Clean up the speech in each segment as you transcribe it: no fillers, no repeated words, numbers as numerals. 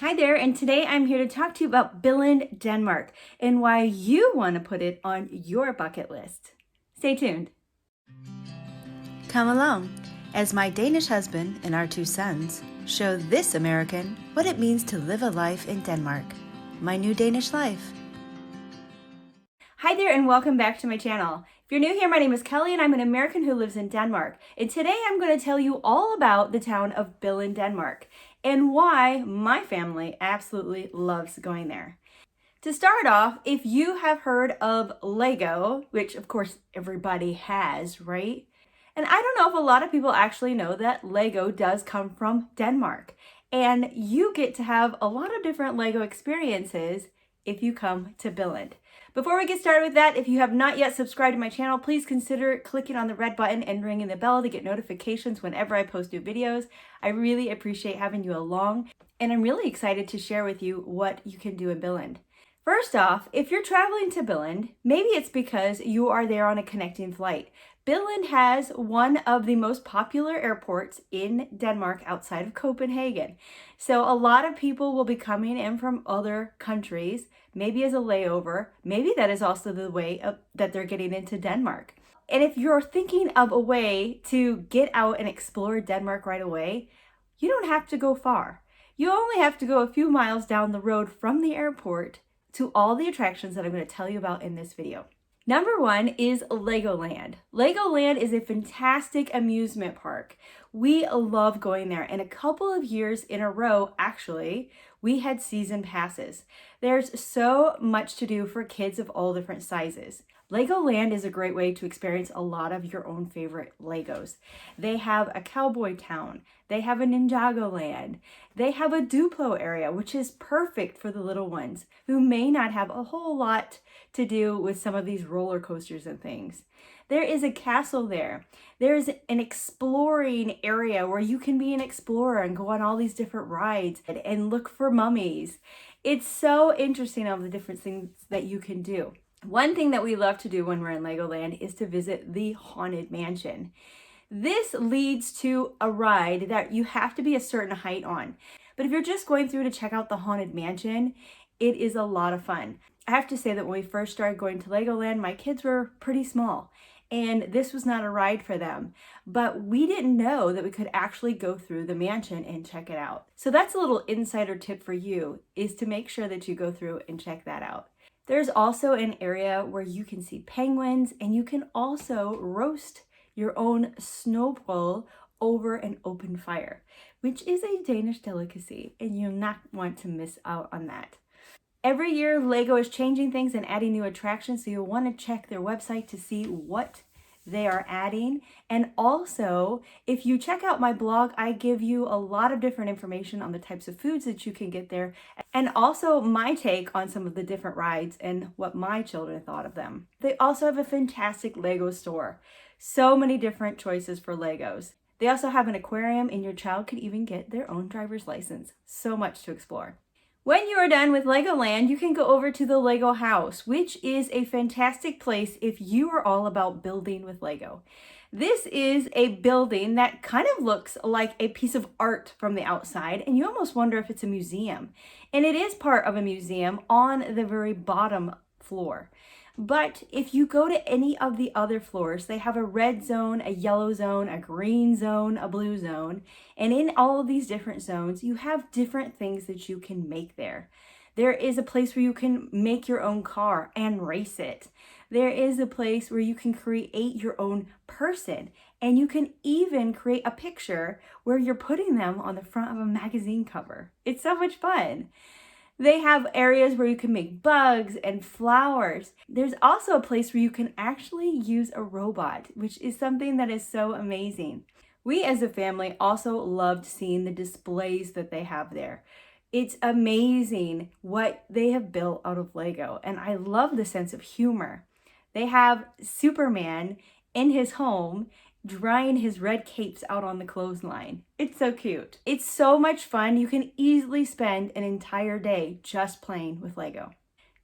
Hi there, and today I'm here to talk to you about Billund, Denmark, and why you want to put it on your bucket list. Stay tuned. Come along as my Danish husband and our two sons show this American what it means to live a life in Denmark. My New Danish Life. Hi there, and welcome back to my channel. If you're new here, my name is Kelly, and I'm an American who lives in Denmark. And today I'm going to tell you all about the town of Billund, Denmark, and why my family absolutely loves going there. To start off, if you have heard of Lego, which of course everybody has, right? And I don't know if a lot of people actually know that Lego does come from Denmark. And you get to have a lot of different Lego experiences if you come to Billund. Before we get started with that, if you have not yet subscribed to my channel, please consider clicking on the red button and ringing the bell to get notifications whenever I post new videos. I really appreciate having you along, and I'm really excited to share with you what you can do in Billund. First off, if you're traveling to Billund, maybe it's because you are there on a connecting flight. Billund has one of the most popular airports in Denmark outside of Copenhagen. So a lot of people will be coming in from other countries, maybe as a layover. Maybe that is also the way that they're getting into Denmark. And if you're thinking of a way to get out and explore Denmark right away, you don't have to go far. You only have to go a few miles down the road from the airport to all the attractions that I'm going to tell you about in this video. Number one is LEGOLAND. LEGOLAND is a fantastic amusement park. We love going there, and a couple of years in a row, actually, we had season passes. There's so much to do for kids of all different sizes. LEGOLAND is a great way to experience a lot of your own favorite Legos. They have a cowboy town. They have a Ninjago land. They have a Duplo area, which is perfect for the little ones who may not have a whole lot to do with some of these roller coasters and things. There is a castle there. There's an exploring area where you can be an explorer and go on all these different rides and look for mummies. It's so interesting, all the different things that you can do. One thing that we love to do when we're in Legoland is to visit the Haunted Mansion. This leads to a ride that you have to be a certain height on. But if you're just going through to check out the Haunted Mansion, it is a lot of fun. I have to say that when we first started going to Legoland, my kids were pretty small, and this was not a ride for them. But we didn't know that we could actually go through the mansion and check it out. So that's a little insider tip for you, is to make sure that you go through and check that out. There's also an area where you can see penguins, and you can also roast your own snowball over an open fire, which is a Danish delicacy, and you'll not want to miss out on that. Every year, Lego is changing things and adding new attractions, so you'll want to check their website to see what they are adding. And also, if you check out my blog, I give you a lot of different information on the types of foods that you can get there, and also my take on some of the different rides and what my children thought of them. They also have a fantastic Lego store. So many different choices for Legos. They also have an aquarium, and your child could even get their own driver's license. So much to explore. When you are done with Legoland, you can go over to the Lego house, which is a fantastic place if you are all about building with Lego. This is a building that kind of looks like a piece of art from the outside, and you almost wonder if it's a museum. And it is part of a museum on the very bottom floor. But if you go to any of the other floors, they have a red zone, a yellow zone, a green zone, a blue zone. And in all of these different zones, you have different things that you can make there. There is a place where you can make your own car and race it. There is a place where you can create your own person. And you can even create a picture where you're putting them on the front of a magazine cover. It's so much fun. They have areas where you can make bugs and flowers. There's also a place where you can actually use a robot, which is something that is so amazing. We as a family also loved seeing the displays that they have there. It's amazing what they have built out of Lego, and I love the sense of humor. They have Superman in his home drying his red capes out on the clothesline. It's so cute. It's so much fun. You can easily spend an entire day just playing with Lego.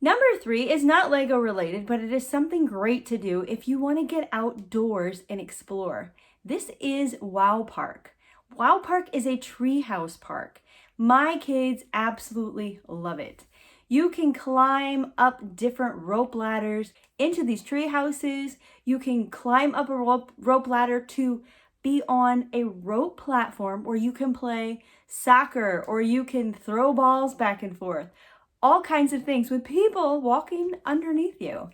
Number 3 is not Lego related, but it is something great to do if you want to get outdoors and explore. This is Wow Park. Wow Park is a treehouse park. My kids absolutely love it. You can climb up different rope ladders into these tree houses. You can climb up a rope ladder to be on a rope platform where you can play soccer or you can throw balls back and forth. All kinds of things with people walking underneath you.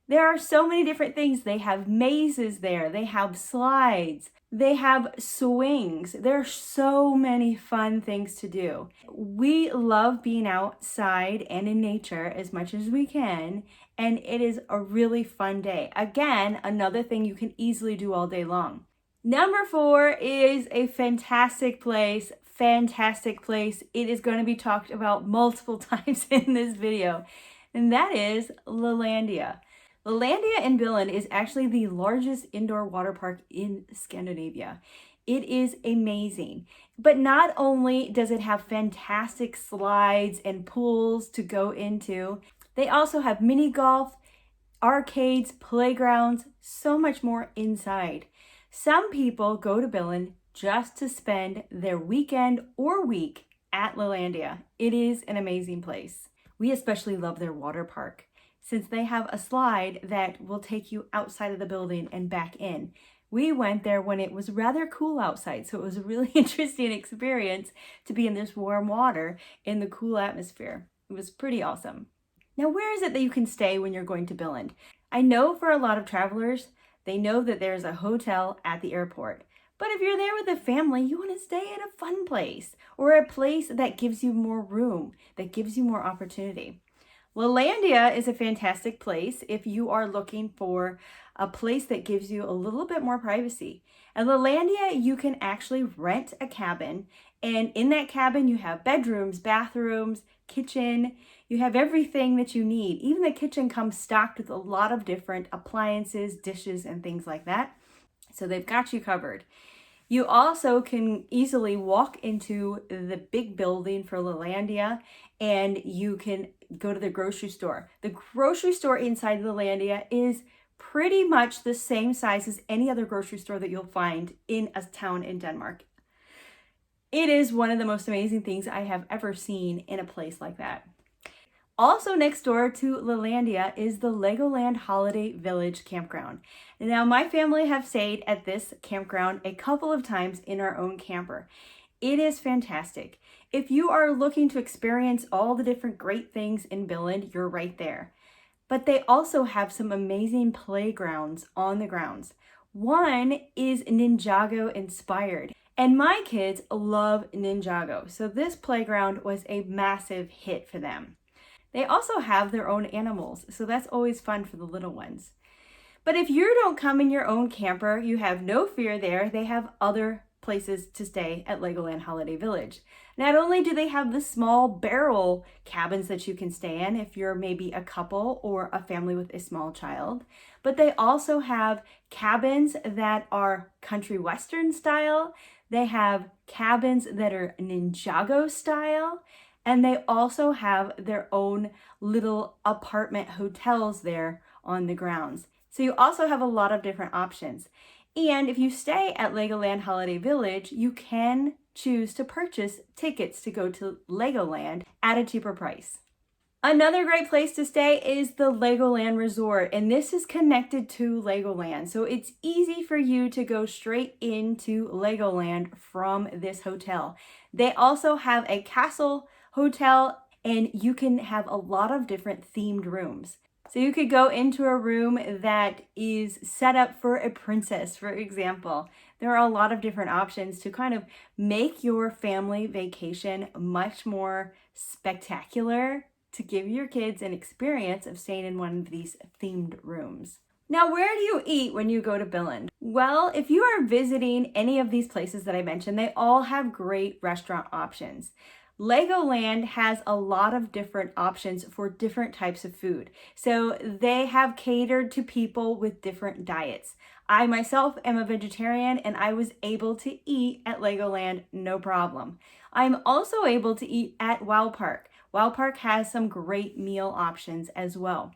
There are so many different things. They have mazes there. They have slides. They have swings. There are so many fun things to do. We love being outside and in nature as much as we can, and it is a really fun day. Again, another thing you can easily do all day long. Number 4 is a fantastic place. Fantastic place. It is going to be talked about multiple times in this video, and that is LALANDIA. LALANDIA in Billund is actually the largest indoor water park in Scandinavia. It is amazing. But not only does it have fantastic slides and pools to go into, they also have mini golf, arcades, playgrounds, so much more inside. Some people go to Billund just to spend their weekend or week at LALANDIA. It is an amazing place. We especially love their water park, since they have a slide that will take you outside of the building and back in. We went there when it was rather cool outside, so it was a really interesting experience to be in this warm water in the cool atmosphere. It was pretty awesome. Now, where is it that you can stay when you're going to Billund? I know for a lot of travelers, they know that there's a hotel at the airport. But if you're there with a family, you want to stay at a fun place or a place that gives you more room, that gives you more opportunity. LALANDIA is a fantastic place if you are looking for a place that gives you a little bit more privacy. At LALANDIA, you can actually rent a cabin, and in that cabin you have bedrooms, bathrooms, kitchen. You have everything that you need. Even the kitchen comes stocked with a lot of different appliances, dishes, and things like that. So they've got you covered. You also can easily walk into the big building for LALANDIA, and you can go to the grocery store. The grocery store inside LALANDIA is pretty much the same size as any other grocery store that you'll find in a town in Denmark. It is one of the most amazing things I have ever seen in a place like that. Also next door to LALANDIA is the LEGOLAND Holiday Village campground. Now, my family have stayed at this campground a couple of times in our own camper. It is fantastic. If you are looking to experience all the different great things in Billund, you're right there. But they also have some amazing playgrounds on the grounds. One is Ninjago inspired, and my kids love Ninjago, so this playground was a massive hit for them. They also have their own animals, so that's always fun for the little ones. But if you don't come in your own camper, you have no fear there. They have other places to stay at LEGOLAND Holiday Village. Not only do they have the small barrel cabins that you can stay in if you're maybe a couple or a family with a small child, but they also have cabins that are country western style. They have cabins that are Ninjago style, and they also have their own little apartment hotels there on the grounds. So you also have a lot of different options. And if you stay at LEGOLAND Holiday Village, you can choose to purchase tickets to go to LEGOLAND at a cheaper price. Another great place to stay is the LEGOLAND Resort, and this is connected to LEGOLAND. So it's easy for you to go straight into LEGOLAND from this hotel. They also have a castle hotel, and you can have a lot of different themed rooms. So you could go into a room that is set up for a princess, for example. There are a lot of different options to kind of make your family vacation much more spectacular, to give your kids an experience of staying in one of these themed rooms. Now, where do you eat when you go to Billund? Well, if you are visiting any of these places that I mentioned, they all have great restaurant options. LEGOLAND has a lot of different options for different types of food. So they have catered to people with different diets. I myself am a vegetarian, and I was able to eat at LEGOLAND no problem. I'm also able to eat at Wow Park. Wow Park has some great meal options as well.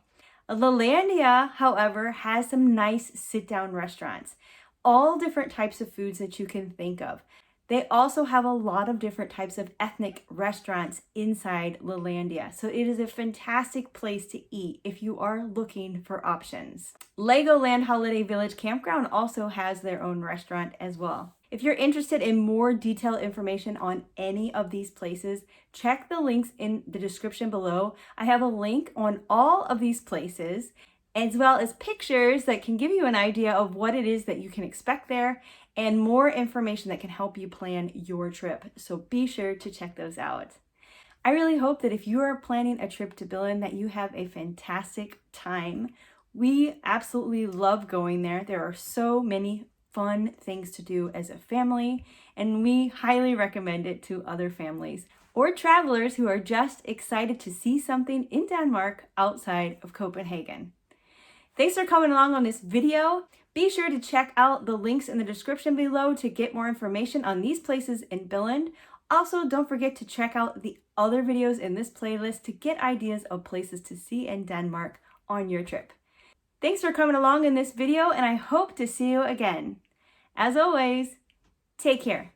LALANDIA, however, has some nice sit-down restaurants. All different types of foods that you can think of. They also have a lot of different types of ethnic restaurants inside LALANDIA, so it is a fantastic place to eat if you are looking for options. LEGOLAND Holiday Village Campground also has their own restaurant as well. If you're interested in more detailed information on any of these places, check the links in the description below. I have a link on all of these places, as well as pictures that can give you an idea of what it is that you can expect there and more information that can help you plan your trip. So be sure to check those out. I really hope that if you are planning a trip to Billund that you have a fantastic time. We absolutely love going there. There are so many fun things to do as a family, and we highly recommend it to other families or travelers who are just excited to see something in Denmark outside of Copenhagen. Thanks for coming along on this video. Be sure to check out the links in the description below to get more information on these places in Billund. Also, don't forget to check out the other videos in this playlist to get ideas of places to see in Denmark on your trip. Thanks for coming along in this video, and I hope to see you again. As always, take care.